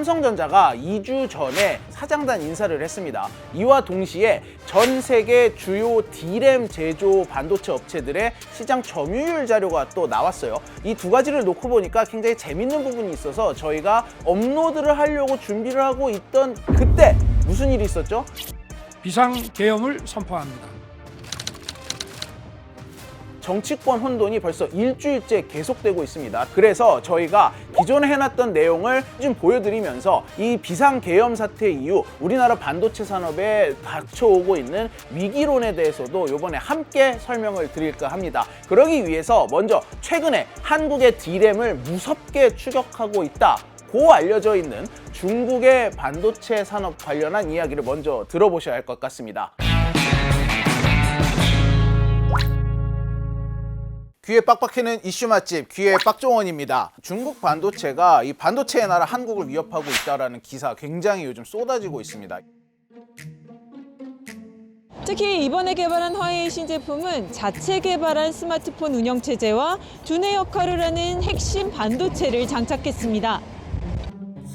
삼성전자가 2주 전에 사장단 인사를 했습니다. 이와 동시에 전 세계 주요 D램 제조 반도체 업체들의 시장 점유율 자료가 또 나왔어요. 이 두 가지를 놓고 보니까 굉장히 재밌는 부분이 있어서 저희가 업로드를 하려고 준비를 하고 있던 그때 무슨 일이 있었죠? 비상계엄을 선포합니다. 정치권 혼돈이 벌써 일주일째 계속되고 있습니다. 그래서 저희가 기존에 해놨던 내용을 좀 보여드리면서 이 비상계엄 사태 이후 우리나라 반도체 산업에 닥쳐오고 있는 위기론에 대해서도 이번에 함께 설명을 드릴까 합니다. 그러기 위해서 먼저 최근에 한국의 D램을 무섭게 추격하고 있다고 알려져 있는 중국의 반도체 산업 관련한 이야기를 먼저 들어보셔야 할 것 같습니다. 귀에 빡빡해는 이슈 맛집 귀의 빡종원입니다. 중국 반도체가 이 반도체의 나라 한국을 위협하고 있다는 기사 굉장히 요즘 쏟아지고 있습니다. 특히 이번에 개발한 화웨이 신제품은 자체 개발한 스마트폰 운영체제와 두뇌 역할을 하는 핵심 반도체를 장착했습니다.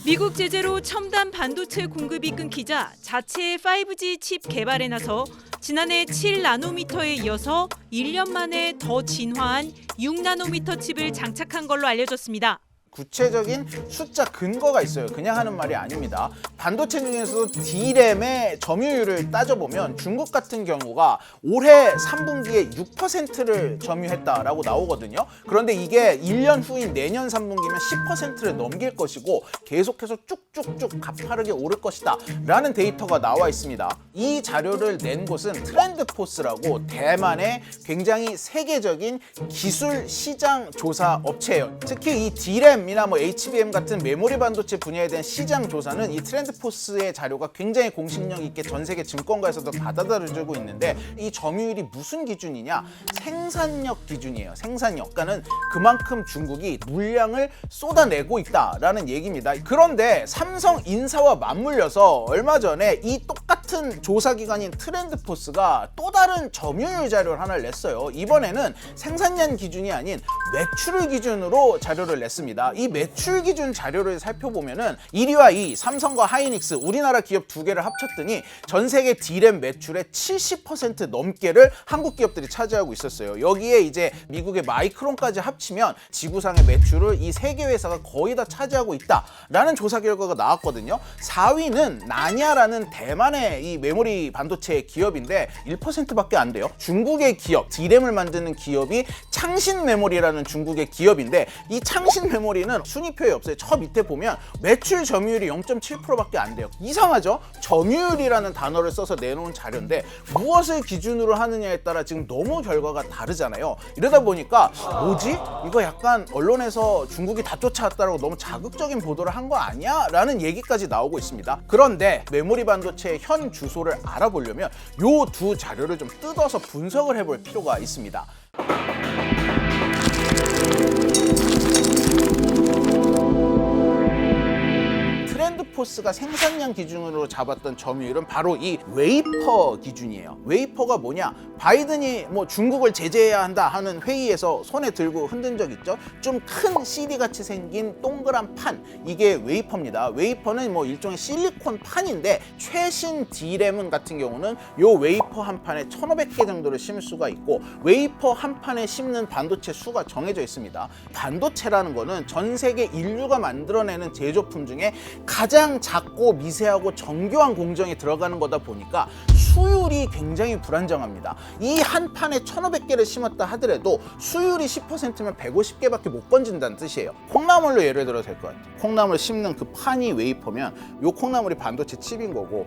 미국 제재로 첨단 반도체 공급이 끊기자 자체의 5G 칩 개발에 나서 지난해 7나노미터에 이어서 1년 만에 더 진화한 6나노미터 칩을 장착한 걸로 알려졌습니다. 구체적인 숫자 근거가 있어요. 그냥 하는 말이 아닙니다. 반도체 중에서도 D램의 점유율을 따져보면 중국 같은 경우가 올해 3분기에 6%를 점유했다라고 나오거든요. 그런데 이게 1년 후인 내년 3분기면 10%를 넘길 것이고 계속해서 쭉쭉쭉 가파르게 오를 것이다 라는 데이터가 나와 있습니다. 이 자료를 낸 곳은 트렌드포스라고 대만의 굉장히 세계적인 기술 시장 조사 업체예요. 특히 이 D램 이나 HBM 같은 메모리 반도체 분야에 대한 시장 조사는 이 트렌드포스의 자료가 굉장히 공신력 있게 전 세계 증권가에서도 받아들여지고 있는데 이 점유율이 무슨 기준이냐? 생산력 기준이에요. 생산력. 그러니까는 그만큼 중국이 물량을 쏟아내고 있다라는 얘기입니다. 그런데 삼성 인사와 맞물려서 얼마 전에 이 똑같은 조사기관인 트렌드포스가 또 다른 점유율 자료를 하나를 냈어요. 이번에는 생산량 기준이 아닌 매출을 기준으로 자료를 냈습니다. 이 매출 기준 자료를 살펴보면은 1위와 2위 삼성과 하이닉스 우리나라 기업 두 개를 합쳤더니 전 세계 D램 매출의 70% 넘게를 한국 기업들이 차지하고 있었어요. 여기에 이제 미국의 마이크론까지 합치면 지구상의 매출을 이 세 개 회사가 거의 다 차지하고 있다라는 조사 결과가 나왔거든요. 4위는 나냐라는 대만의 이 메모리 반도체 기업인데 1%밖에 안 돼요. 중국의 기업, D램을 만드는 기업이 창신 메모리라는 중국의 기업인데 이 창신 메모리는 순위표에 없어요. 저 밑에 보면 매출 점유율이 0.7%밖에 안 돼요. 이상하죠? 점유율이라는 단어를 써서 내놓은 자료인데 무엇을 기준으로 하느냐에 따라 지금 너무 결과가 다르잖아요. 이러다 보니까 뭐지? 이거 약간 언론에서 중국이 다 쫓아왔다고 너무 자극적인 보도를 한 거 아니야? 라는 얘기까지 나오고 있습니다. 그런데 메모리 반도체의 현 주소를 알아보려면 요 두 자료를 좀 뜯어서 분석을 해볼 필요가 있습니다. 트렌드포스가 생산량 기준으로 잡았던 점유율은 바로 이 웨이퍼 기준이에요. 웨이퍼가 뭐냐? 바이든이 중국을 제재해야 한다 하는 회의에서 손에 들고 흔든 적 있죠? 좀 큰 CD 같이 생긴 동그란 판, 이게 웨이퍼입니다. 웨이퍼는 일종의 실리콘 판인데 최신 D램 같은 경우는 요 웨이퍼 한 판에 1,500개 정도를 심을 수가 있고 웨이퍼 한 판에 심는 반도체 수가 정해져 있습니다. 반도체라는 거는 전 세계 인류가 만들어내는 제조품 중에 가장 작고 미세하고 정교한 공정에 들어가는 거다 보니까 수율이 굉장히 불안정합니다. 이 한 판에 1,500개를 심었다 하더라도 수율이 10%면 150개밖에 못 건진다는 뜻이에요. 콩나물로 예를 들어서 될 것 같아요. 콩나물 심는 그 판이 웨이퍼면 요 콩나물이 반도체 칩인 거고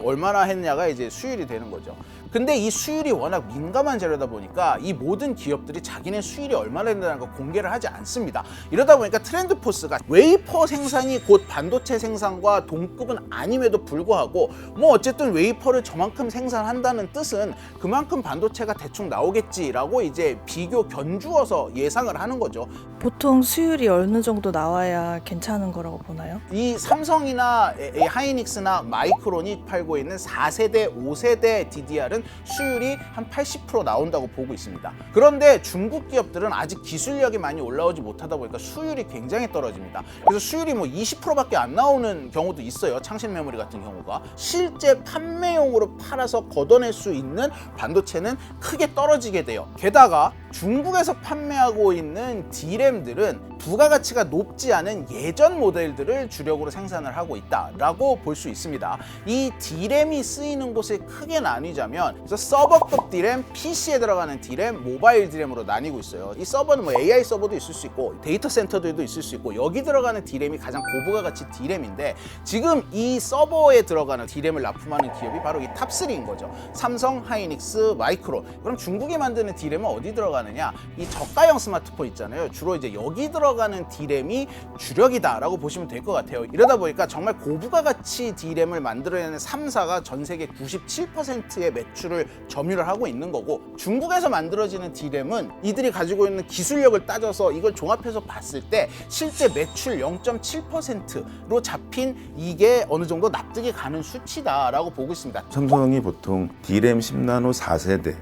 얼마나 했냐가 이제 수율이 되는 거죠. 근데 이 수율이 워낙 민감한 재료다 보니까 이 모든 기업들이 자기네 수율이 얼마나 된다는 걸 공개를 하지 않습니다. 이러다 보니까 트렌드포스가 웨이퍼 생산이 곧 반도체 생산과 동급은 아님에도 불구하고 어쨌든 웨이퍼를 저만큼 생산한다는 뜻은 그만큼 반도체가 대충 나오겠지라고 이제 비교 견주어서 예상을 하는 거죠. 보통 수율이 어느 정도 나와야 괜찮은 거라고 보나요? 이 삼성이나 하이닉스나 마이크론이 팔고 있는 4세대, 5세대 DDR은 수율이 한 80% 나온다고 보고 있습니다. 그런데 중국 기업들은 아직 기술력이 많이 올라오지 못하다 보니까 수율이 굉장히 떨어집니다. 그래서 수율이 뭐 20%밖에 안 나오는 경우도 있어요. 창신 메모리 같은 경우가. 실제 판매용으로 팔아서 걷어낼 수 있는 반도체는 크게 떨어지게 돼요. 게다가 중국에서 판매하고 있는 D램들은 부가가치가 높지 않은 예전 모델들을 주력으로 생산을 하고 있다라고 볼 수 있습니다. 이 D램이 쓰이는 곳을 크게 나뉘자면 그래서 서버급 D램, PC에 들어가는 D램, 모바일 D램으로 나뉘고 있어요. 이 서버는 뭐 AI 서버도 있을 수 있고 데이터 센터들도 있을 수 있고 여기 들어가는 D램이 가장 고부가가치 D램인데 지금 이 서버에 들어가는 D램을 납품하는 기업이 바로 이 탑3인 거죠. 삼성, 하이닉스, 마이크론. 그럼 중국이 만드는 D램은 어디 들어가느냐? 이 저가형 스마트폰 있잖아요. 주로 이제 여기 들어가는 D램이 주력이다라고 보시면 될 것 같아요. 이러다 보니까 정말 고부가가치 D램을 만들어내는 3사가 전 세계 97%의 매출을 점유를 하고 있는 거고 중국에서 만들어지는 D램은 이들이 가지고 있는 기술력을 따져서 이걸 종합해서 봤을 때 실제 매출 0.7%로 잡힌 이게 어느 정도 납득이 가는 수치다라고 보고 있습니다. 삼성이 보통 D램 10나노 4세대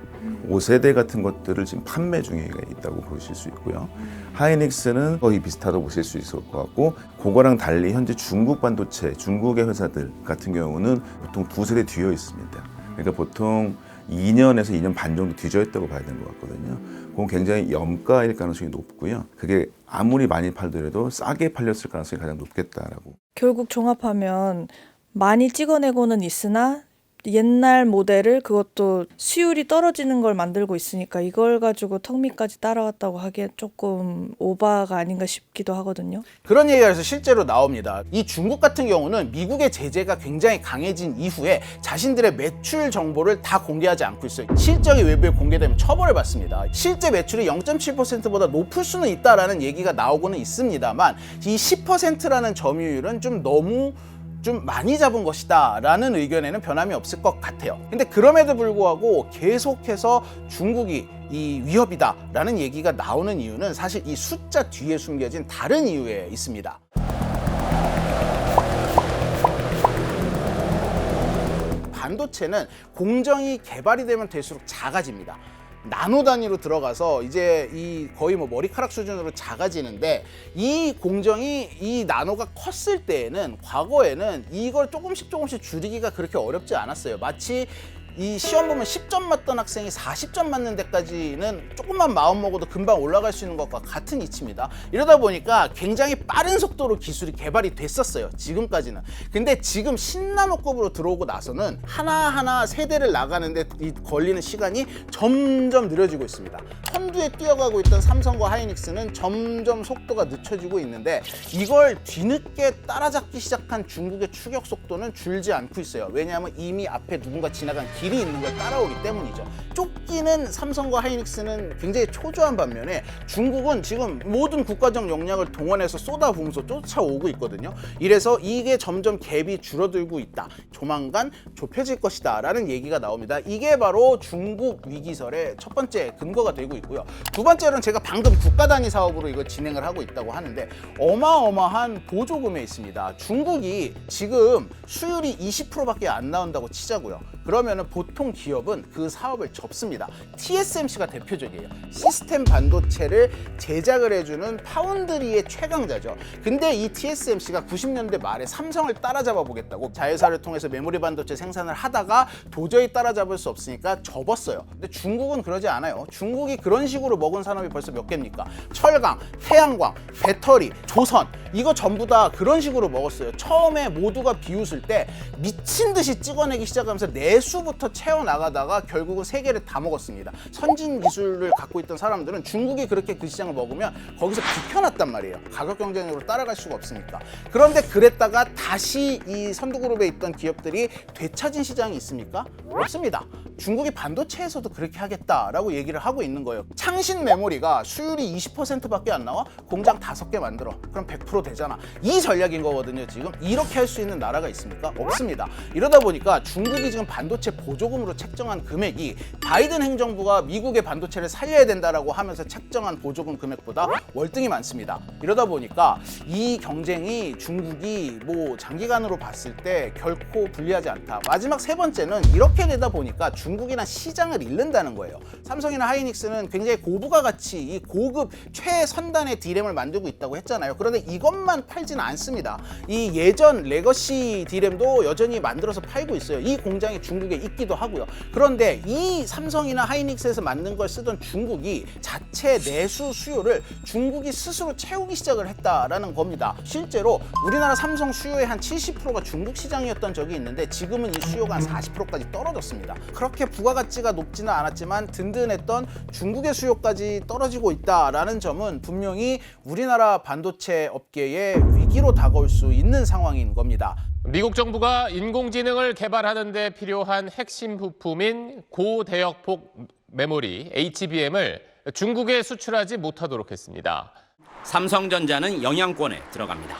5세대 같은 것들을 지금 판매 중에 있다고 보실 수 있고요. 하이닉스는 거의 비슷하다고 보실 수 있을 것 같고 그거랑 달리 현재 중국 반도체, 중국의 회사들 같은 경우는 보통 2세대 뒤어 있습니다. 그러니까 보통 2년에서 2년 반 정도 뒤져 있다고 봐야 되는 것 같거든요. 그건 굉장히 염가일 가능성이 높고요. 그게 아무리 많이 팔더라도 싸게 팔렸을 가능성이 가장 높겠다라고. 결국 종합하면 많이 찍어내고는 있으나 옛날 모델을 그것도 수율이 떨어지는 걸 만들고 있으니까 이걸 가지고 턱밑까지 따라왔다고 하기엔 조금 오바가 아닌가 싶기도 하거든요. 그런 얘기가 그래서 실제로 나옵니다. 이 중국 같은 경우는 미국의 제재가 굉장히 강해진 이후에 자신들의 매출 정보를 다 공개하지 않고 있어요. 실적이 외부에 공개되면 처벌을 받습니다. 실제 매출이 0.7%보다 높을 수는 있다라는 얘기가 나오고는 있습니다만 이 10%라는 점유율은 좀 많이 잡은 것이다 라는 의견에는 변함이 없을 것 같아요. 근데 그럼에도 불구하고 계속해서 중국이 이 위협이다 라는 얘기가 나오는 이유는 사실 이 숫자 뒤에 숨겨진 다른 이유에 있습니다. 반도체는 공정이 개발이 되면 될수록 작아집니다. 나노 단위로 들어가서 이제 이 거의 뭐 머리카락 수준으로 작아지는데 이 공정이 이 나노가 컸을 때에는 과거에는 이걸 조금씩 줄이기가 그렇게 어렵지 않았어요. 마치 이 시험 보면 10점 맞던 학생이 40점 맞는 데까지는 조금만 마음 먹어도 금방 올라갈 수 있는 것과 같은 이치입니다. 이러다 보니까 굉장히 빠른 속도로 기술이 개발이 됐었어요. 지금까지는. 근데 지금 신나노급으로 들어오고 나서는 하나하나 세대를 나가는데 걸리는 시간이 점점 느려지고 있습니다. 선두에 뛰어가고 있던 삼성과 하이닉스는 점점 속도가 늦춰지고 있는데 이걸 뒤늦게 따라잡기 시작한 중국의 추격 속도는 줄지 않고 있어요. 왜냐하면 이미 앞에 누군가 지나간 길이 있는 걸 따라오기 때문이죠. 쫓기는 삼성과 하이닉스는 굉장히 초조한 반면에 중국은 지금 모든 국가적 역량을 동원해서 쏟아부으면서 쫓아오고 있거든요. 이래서 이게 점점 갭이 줄어들고 있다. 조만간 좁혀질 것이다 라는 얘기가 나옵니다. 이게 바로 중국 위기설의 첫 번째 근거가 되고 있고요. 두 번째로는 제가 방금 국가 단위 사업으로 이걸 진행을 하고 있다고 하는데 어마어마한 보조금에 있습니다. 중국이 지금 수율이 20%밖에 안 나온다고 치자고요. 그러면은 보통 기업은 그 사업을 접습니다. TSMC가 대표적이에요. 시스템 반도체를 제작을 해주는 파운드리의 최강자죠. 근데 이 TSMC가 90년대 말에 삼성을 따라잡아 보겠다고 자회사를 통해서 메모리 반도체 생산을 하다가 도저히 따라잡을 수 없으니까 접었어요. 근데 중국은 그러지 않아요. 중국이 그런 식으로 먹은 산업이 벌써 몇 개입니까? 철강, 태양광, 배터리, 조선 이거 전부 다 그런 식으로 먹었어요. 처음에 모두가 비웃을 때 미친 듯이 찍어내기 시작하면서 내수부터 채워나가다가 결국은 세계를 다 먹었습니다. 선진 기술을 갖고 있던 사람들은 중국이 그렇게 그 시장을 먹으면 거기서 비켜났단 말이에요. 가격 경쟁력으로 따라갈 수가 없으니까. 그런데 그랬다가 다시 이 선두그룹에 있던 기업들이 되찾은 시장이 있습니까? 없습니다. 중국이 반도체에서도 그렇게 하겠다라고 얘기를 하고 있는 거예요. 창신 메모리가 수율이 20%밖에 안 나와? 공장 5개 만들어. 그럼 100% 되잖아. 이 전략인 거거든요. 지금 이렇게 할 수 있는 나라가 있습니까? 없습니다. 이러다 보니까 중국이 지금 반도체 보조금으로 책정한 금액이 바이든 행정부가 미국의 반도체를 살려야 된다라고 하면서 책정한 보조금 금액보다 월등히 많습니다. 이러다 보니까 이 경쟁이 중국이 뭐 장기간으로 봤을 때 결코 불리하지 않다. 마지막 세 번째는 이렇게 되다 보니까 중국이란 시장을 잃는다는 거예요. 삼성이나 하이닉스는 굉장히 고부가 가치, 이 고급 최선단의 D램을 만들고 있다고 했잖아요. 그런데 이것만 팔지는 않습니다. 이 예전 레거시 D램도 여전히 만들어서 팔고 있어요. 이 공장이 중국에 있기도 하고요. 그런데 이 삼성이나 하이닉스에서 만든 걸 쓰던 중국이 자체 내수 수요를 중국이 스스로 채우기 시작을 했다라는 겁니다. 실제로 우리나라 삼성 수요의 한 70%가 중국 시장이었던 적이 있는데 지금은 이 수요가 한 40%까지 떨어졌습니다. 그렇게 부가가치가 높지는 않았지만 든든했던 중국의 수요까지 떨어지고 있다라는 점은 분명히 우리나라 반도체 업계의 위기로 다가올 수 있는 상황인 겁니다. 미국 정부가 인공지능을 개발하는 데 필요한 핵심 부품인 고대역폭 메모리 HBM을 중국에 수출하지 못하도록 했습니다. 삼성전자는 영향권에 들어갑니다.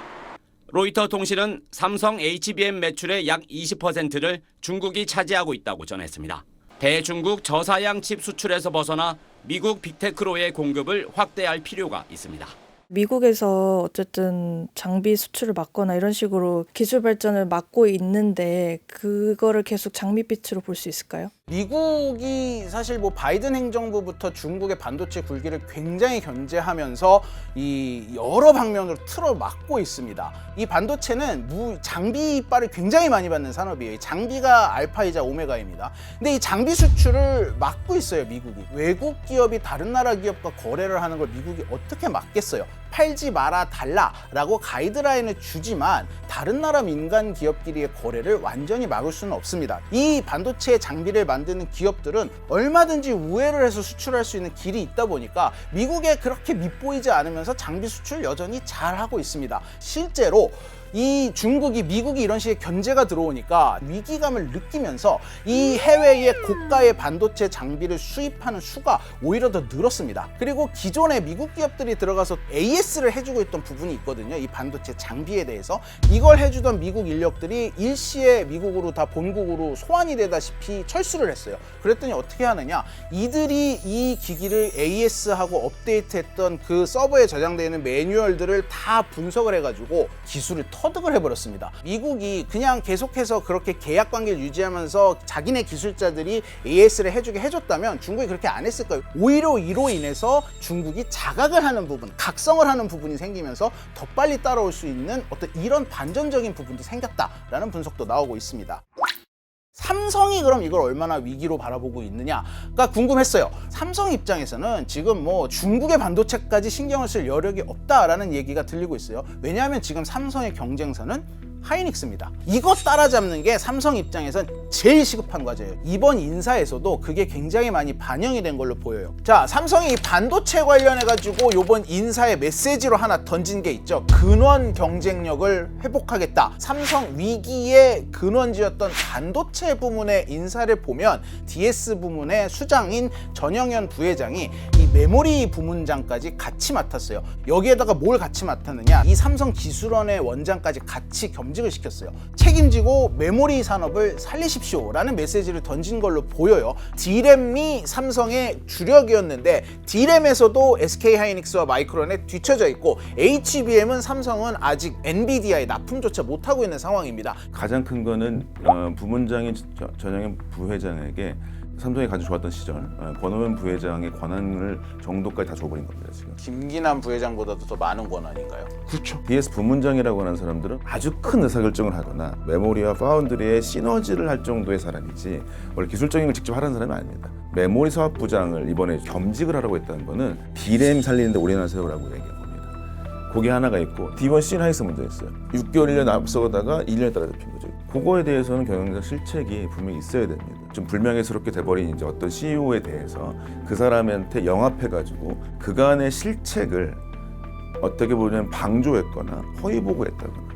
로이터 통신은 삼성 HBM 매출의 약 20%를 중국이 차지하고 있다고 전했습니다. 대중국 저사양 칩 수출에서 벗어나 미국 빅테크로의 공급을 확대할 필요가 있습니다. 미국에서 어쨌든 장비 수출을 막거나 이런 식으로 기술 발전을 막고 있는데 그거를 계속 장밋빛으로 볼 수 있을까요? 미국이 사실 뭐 바이든 행정부부터 중국의 반도체 굴기를 굉장히 견제하면서 이 여러 방면으로 틀어 막고 있습니다. 이 반도체는 장비 이빨을 굉장히 많이 받는 산업이에요. 장비가 알파이자 오메가입니다. 근데 이 장비 수출을 막고 있어요, 미국이. 외국 기업이 다른 나라 기업과 거래를 하는 걸 미국이 어떻게 막겠어요? 팔지 마라 달라라고 가이드라인을 주지만 다른 나라 민간 기업끼리의 거래를 완전히 막을 수는 없습니다. 이 반도체 장비를 만드는 기업들은 얼마든지 우회를 해서 수출할 수 있는 길이 있다 보니까 미국에 그렇게 밉보이지 않으면서 장비 수출 여전히 잘하고 있습니다. 실제로 이 중국이 미국이 이런 식의 견제가 들어오니까 위기감을 느끼면서 이 해외의 고가의 반도체 장비를 수입하는 수가 오히려 더 늘었습니다. 그리고 기존에 미국 기업들이 들어가서 AS를 해주고 있던 부분이 있거든요. 이 반도체 장비에 대해서 이걸 해주던 미국 인력들이 일시에 미국으로 다 본국으로 소환이 되다시피 철수를 했어요. 그랬더니 어떻게 하느냐, 이들이 이 기기를 AS하고 업데이트했던 그 서버에 저장되어 있는 매뉴얼들을 다 분석을 해가지고 기술을 터득을 해버렸습니다. 미국이 그냥 계속해서 그렇게 계약 관계를 유지하면서 자기네 기술자들이 AS를 해주게 해줬다면 중국이 그렇게 안 했을 거예요. 오히려 이로 인해서 중국이 자각을 하는 부분, 각성을 하는 부분이 생기면서 더 빨리 따라올 수 있는 어떤 이런 반전적인 부분도 생겼다라는 분석도 나오고 있습니다. 삼성이 그럼 이걸 얼마나 위기로 바라보고 있느냐가 궁금했어요. 삼성 입장에서는 지금 뭐 중국의 반도체까지 신경을 쓸 여력이 없다라는 얘기가 들리고 있어요. 왜냐하면 지금 삼성의 경쟁사는 하이닉스입니다. 이거 따라잡는 게 삼성 입장에선 제일 시급한 과제예요. 이번 인사에서도 그게 굉장히 많이 반영이 된 걸로 보여요. 자, 삼성이 반도체 관련해가지고 이번 인사의 메시지로 하나 던진 게 있죠. 근원 경쟁력을 회복하겠다. 삼성 위기의 근원지였던 반도체 부문의 인사를 보면 DS 부문의 수장인 전영현 부회장이 이 메모리 부문장까지 같이 맡았어요. 여기에다가 뭘 같이 맡았느냐, 이 삼성 기술원의 원장까지 같이 겸직을 시켰어요. 책임지고 메모리 산업을 살리십시오라는 메시지를 던진 걸로 보여요. D램이 삼성의 주력이었는데 D램에서도 SK하이닉스와 마이크론에 뒤처져 있고 HBM은 삼성은 아직 엔비디아에 납품조차 못하고 있는 상황입니다. 가장 큰 거는 부문장인 전영현 부회장에게 삼성이 가장 좋았던 시절 권오현 부회장의 권한을 정도까지 다 줘버린 겁니다. 지금 김기남 부회장보다도 더 많은 권한인가요? 그렇죠. DS 부문장이라고 하는 사람들은 아주 큰 의사결정을 하거나 메모리와 파운드리의 시너지를 할 정도의 사람이지 원래 기술적인 걸 직접 하라는 사람이 아닙니다. 메모리 사업부장을 이번에 겸직을 하라고 했다는 거는 D램 살리는데 오래나 세우라고 얘기한 겁니다. 그게 하나가 있고 D1 시나이스 문제 있어요. 6개월 1년 앞서다가 1년에 따라 잡힌 거죠. 그거에 대해서는 경영자 실책이 분명히 있어야 됩니다. 좀 불명예스럽게 돼버린 이제 어떤 CEO에 대해서 그 사람한테 영합해가지고 그간의 실책을 어떻게 보면 방조했거나 허위보고했다거나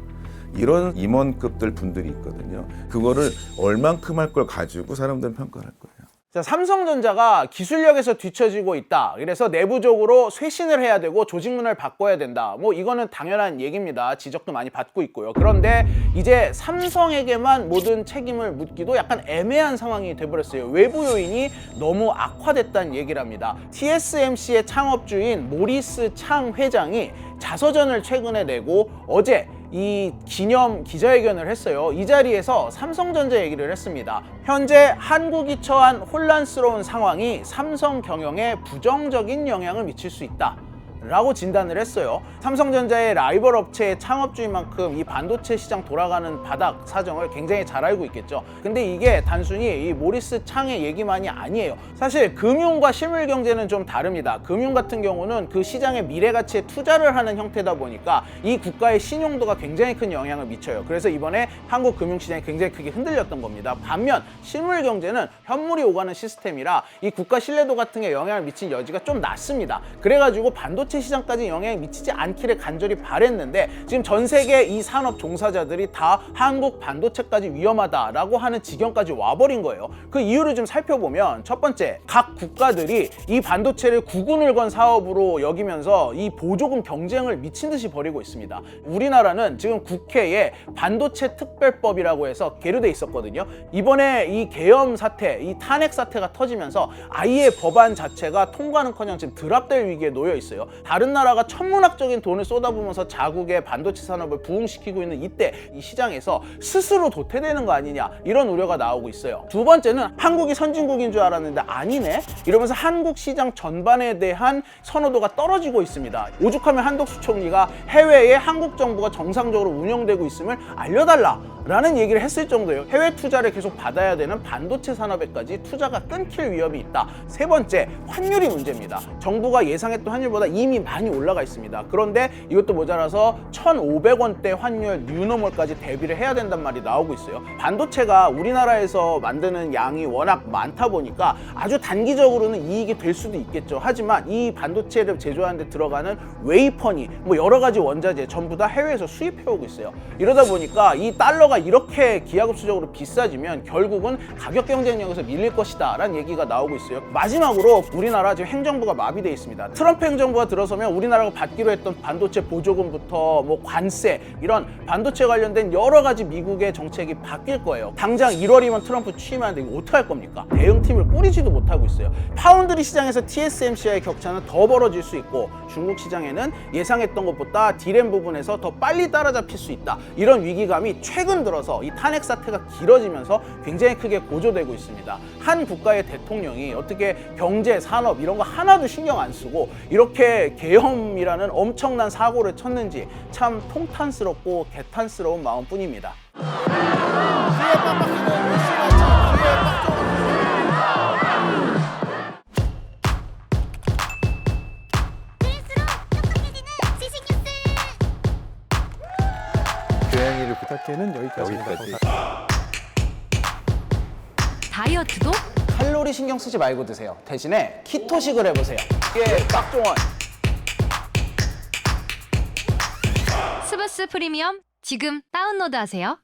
이런 임원급들 분들이 있거든요. 그거를 얼만큼 할 걸 가지고 사람들은 평가를 할 거예요. 자, 삼성전자가 기술력에서 뒤처지고 있다. 그래서 내부적으로 쇄신을 해야 되고 조직 문화를 바꿔야 된다. 뭐 이거는 당연한 얘기입니다. 지적도 많이 받고 있고요. 그런데 이제 삼성에게만 모든 책임을 묻기도 약간 애매한 상황이 돼버렸어요. 외부 요인이 너무 악화됐다는 얘기를 합니다. TSMC의 창업주인 모리스 창 회장이 자서전을 최근에 내고 어제 이 기념 기자회견을 했어요. 이 자리에서 삼성전자 얘기를 했습니다. 현재 한국이 처한 혼란스러운 상황이 삼성 경영에 부정적인 영향을 미칠 수 있다 라고 진단을 했어요. 삼성전자의 라이벌 업체의 창업주인 만큼 이 반도체 시장 돌아가는 바닥 사정을 굉장히 잘 알고 있겠죠. 근데 이게 단순히 이 모리스 창의 얘기만이 아니에요. 사실 금융과 실물 경제는 좀 다릅니다. 금융 같은 경우는 그 시장의 미래 가치에 투자를 하는 형태다 보니까 이 국가의 신용도가 굉장히 큰 영향을 미쳐요. 그래서 이번에 한국 금융시장이 굉장히 크게 흔들렸던 겁니다. 반면 실물 경제는 현물이 오가는 시스템이라 이 국가 신뢰도 같은 게 영향을 미친 여지가 좀 낮습니다. 그래가지고 반도체 시장까지 영향이 미치지 않기를 간절히 바랬는데 지금 전 세계 이 산업 종사자들이 다 한국 반도체까지 위험하다라고 하는 지경까지 와버린 거예요. 그 이유를 좀 살펴보면 첫 번째, 각 국가들이 이 반도체를 구군을 건 사업으로 여기면서 이 보조금 경쟁을 미친 듯이 벌이고 있습니다. 우리나라는 지금 국회에 반도체 특별법이라고 해서 계류돼 있었거든요. 이번에 이 계엄 사태, 이 탄핵 사태가 터지면서 아예 법안 자체가 통과는커녕 지금 드랍될 위기에 놓여 있어요. 다른 나라가 천문학적인 돈을 쏟아부으면서 자국의 반도체 산업을 부흥시키고 있는 이때 이 시장에서 스스로 도태되는 거 아니냐 이런 우려가 나오고 있어요. 두 번째는 한국이 선진국인 줄 알았는데 아니네 이러면서 한국 시장 전반에 대한 선호도가 떨어지고 있습니다. 오죽하면 한덕수 총리가 해외에 한국 정부가 정상적으로 운영되고 있음을 알려달라 라는 얘기를 했을 정도예요. 해외 투자를 계속 받아야 되는 반도체 산업에까지 투자가 끊길 위험이 있다. 세 번째, 환율이 문제입니다. 정부가 예상했던 환율보다 이미 많이 올라가 있습니다. 그런데 이것도 모자라서 1,500원대 환율 뉴노멀까지 대비를 해야 된단 말이 나오고 있어요. 반도체가 우리나라에서 만드는 양이 워낙 많다 보니까 아주 단기적으로는 이익이 될 수도 있겠죠. 하지만 이 반도체를 제조하는 데 들어가는 웨이퍼니 뭐 여러 가지 원자재 전부 다 해외에서 수입해오고 있어요. 이러다 보니까 이 달러가 이렇게 기하급수적으로 비싸지면 결국은 가격 경쟁력에서 밀릴 것이다 라는 얘기가 나오고 있어요. 마지막으로 우리나라 지금 행정부가 마비되어 있습니다. 트럼프 행정부가 들어서면 우리나라가 받기로 했던 반도체 보조금부터 뭐 관세 이런 반도체 관련된 여러 가지 미국의 정책이 바뀔 거예요. 당장 1월이면 트럼프 취임하는데 이거 어떡할 겁니까? 대응팀을 꾸리지도 못하고 있어요. 파운드리 시장에서 TSMC와의 격차는 더 벌어질 수 있고 중국 시장에는 예상했던 것보다 디램 부분에서 더 빨리 따라잡힐 수 있다. 이런 위기감이 최근 들어서 이 탄핵 사태가 길어지면서 굉장히 크게 고조되고 있습니다. 한 국가의 대통령이 어떻게 경제, 산업 이런 거 하나도 신경 안 쓰고 이렇게 계엄이라는 엄청난 사고를 쳤는지 참 통탄스럽고 개탄스러운 마음뿐입니다. 고양이를 부탁해는 여기까지입니다. 다이어트도? 칼로리 신경 쓰지 말고 드세요. 대신에 키토식을 해보세요. 이게 박종원. 스브스 프리미엄 지금 다운로드하세요.